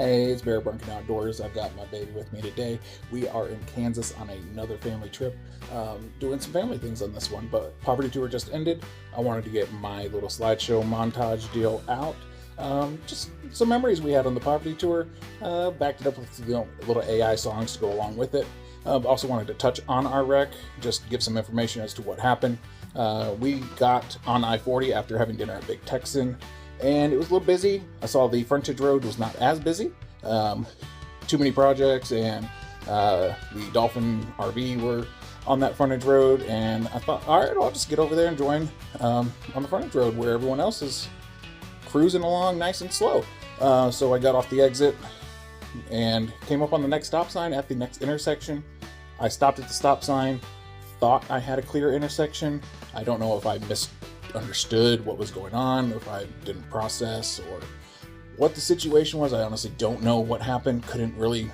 Hey, it's Bear Brunkin Outdoors. I've got my baby with me today. We are in Kansas on another family trip, doing some family things on this one, but poverty tour just ended. I wanted to get my little slideshow montage deal out. Just some memories we had on the poverty tour, backed it up with little AI songs to go along with it. Also wanted to touch on our wreck, just give some information as to what happened. We got on I-40 after having dinner at Big Texan, and it was a little busy. I saw the frontage road was not as busy. Too many projects, and the Dolphin RV were on that frontage road, and I thought, all right, I'll just get over there and join on the frontage road where everyone else is cruising along nice and slow. So I got off the exit and came up on the next stop sign at the next intersection. I stopped at the stop sign, thought I had a clear intersection. I don't know if I misunderstood what was going on, if I didn't process, or what the situation was. I honestly don't know what happened. Couldn't really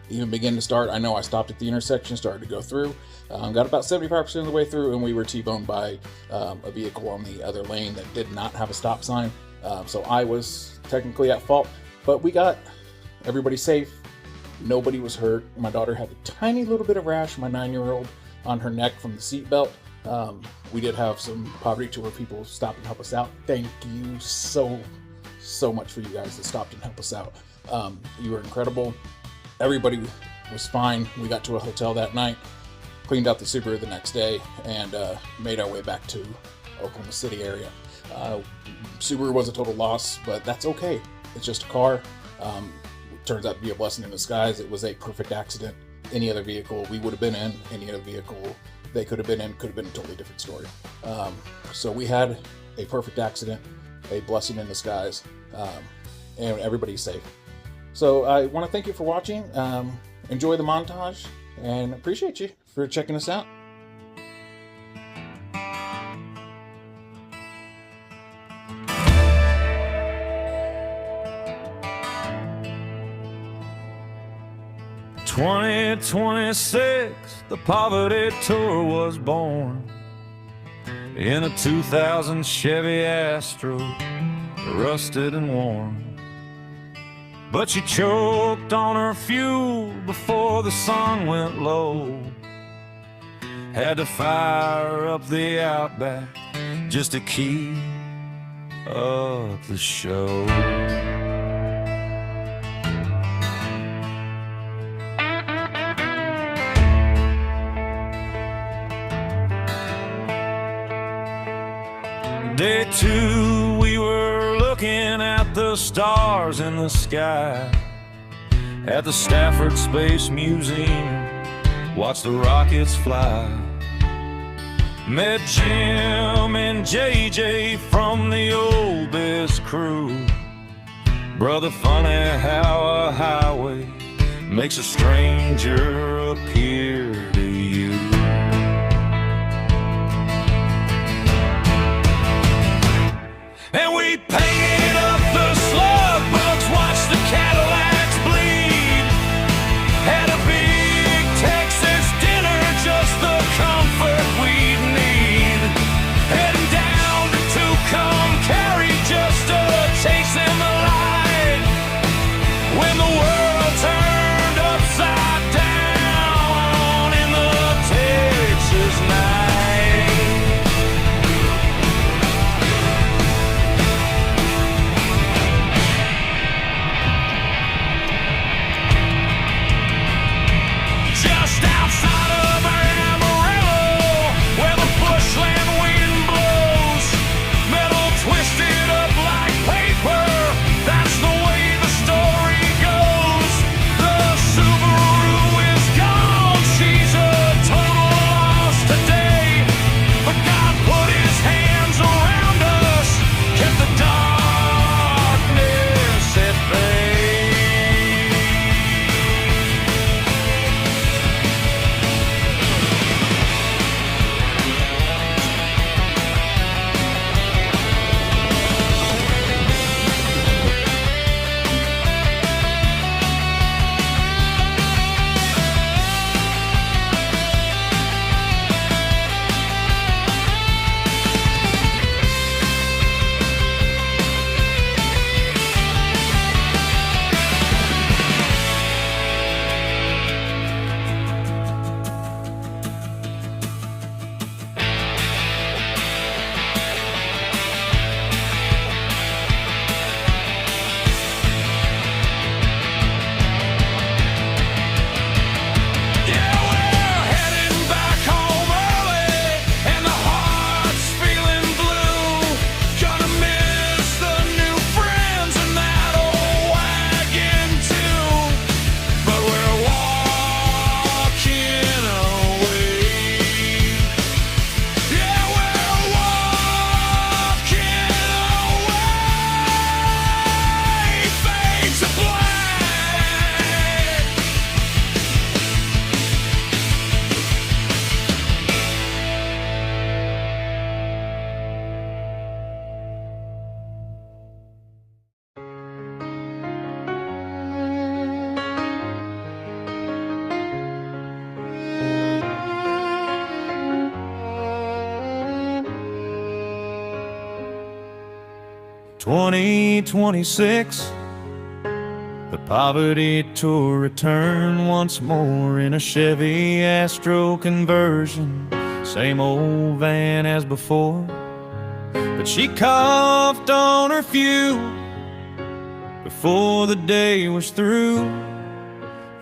even begin to start. I know I stopped at the intersection, started to go through, got about 75% of the way through, and we were T-boned by a vehicle on the other lane that did not have a stop sign. So I was technically at fault, but we got everybody safe. Nobody was hurt. My daughter had a tiny little bit of rash, my 9-year-old, on her neck from the seatbelt. We did have some poverty tour people stop and help us out. Thank you so much for you guys that stopped and helped us out. You were incredible. Everybody was fine. We got to a hotel that night, cleaned out the Subaru the next day, and made our way back to Oklahoma City area. Subaru was a total loss, but that's okay. It's just a car. Turns out to be a blessing in disguise. It was a perfect accident. Any other vehicle we would have been in, any other vehicle they could have been in, could have been a totally different story. So we had a perfect accident, a blessing in disguise, and everybody's safe. So I want to thank you for watching. Enjoy the montage, and appreciate you for checking us out. "2026, the poverty tour was born in a 2000 Chevy Astro, rusted and worn. But she choked on her fuel before the sun went low. Had to fire up the Outback just to keep up the show." Day two, we were looking at the stars in the sky at the Stafford Space Museum, watched the rockets fly. Met Jim and JJ from the OBS crew. Brother, funny how a highway makes a stranger appear to you. And we painted up the slug bugs, watched the Cadillacs bleed. Had a Big Texas dinner, just the comfort we'd need. Heading down to Tucumcari just to chase in the light. When the world turned upside down in 2026, the poverty tour returned once more in a Chevy Astro conversion. Same old van as before, but she coughed on her fuel before the day was through.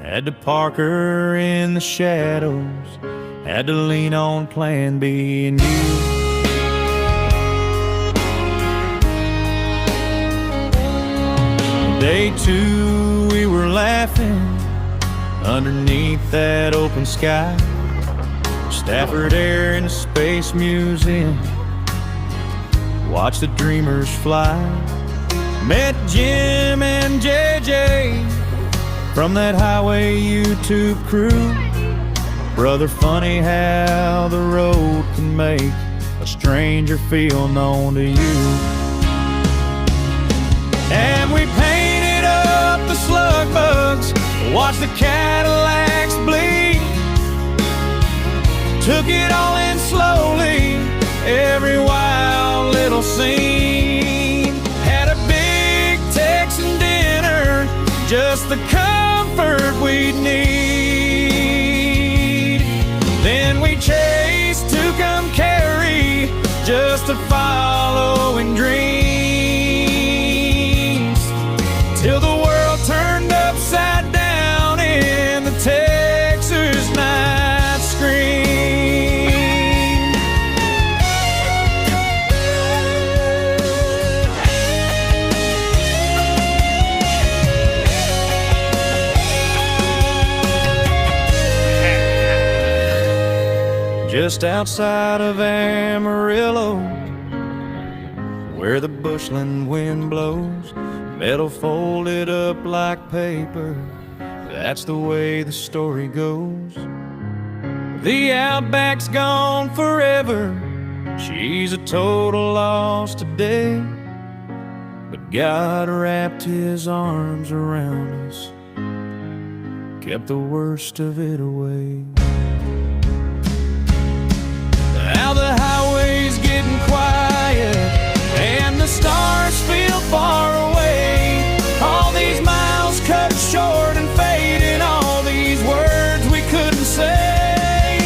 Had to park her in the shadows, had to lean on Plan B and you. Day two, we were laughing underneath that open sky. Stafford Air and Space Museum, watched the dreamers fly. Met Jim and JJ from that highway YouTube crew. Brother, funny how the road can make a stranger feel known to you. And we painted up the slug bugs, watched the Cadillacs bleed. Took it all in slowly, every wild little scene. Had a Big Texan dinner, just the comfort we'd need. Then we chased to come carry, just a following dreams. Till the world turned upside down in the Texas night screen. Just outside of Amarillo, where the Bushland wind blows, metal folded up like paper, that's the way the story goes. The Outback's gone forever, she's a total loss today, but God wrapped his arms around us, kept the worst of it away. Now the highway's getting quiet and the stars feel far away. All these miles cut short and fading, all these words we couldn't say.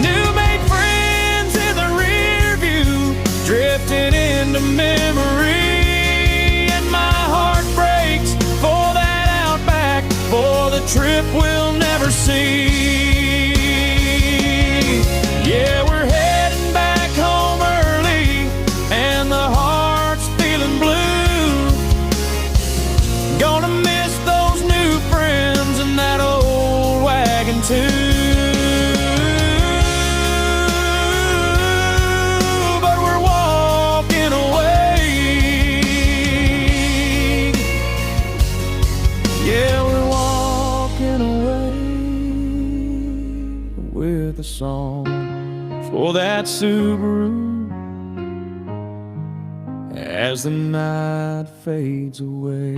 New made friends in the rear view, drifting into memory. And my heart breaks for that Outback, for the trip we'll never see. Yeah, we're heading back home early, and the heart's feeling blue. Gonna miss those new friends and that old wagon too. But we're walking away. Yeah, we're walking away with a song for that Subaru as the night fades away.